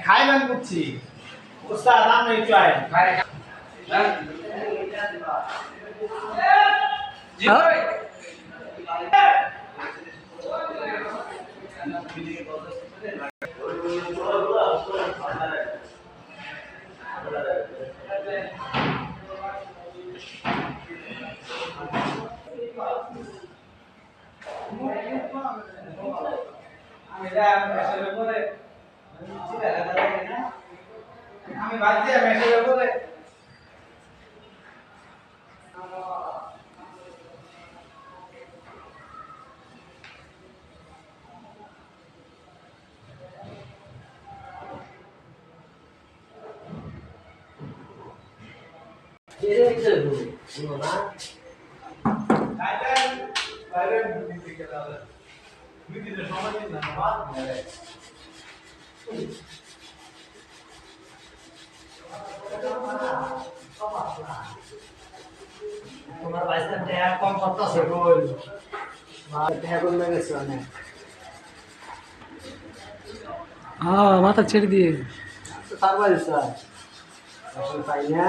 খাই গান করছি ওস্তাদ আমি একটু আয় খাই জি ভাই আমি বাদ দিয়ে মেসেজের উপরে তোমার বাইসটা ট্যাগ কম করতেছে গোল ট্যাগ কম গেছে অনেক হ্যাঁ মাথা ছেড়ে দিয়ে তারপরে স্যার আসলে পাই না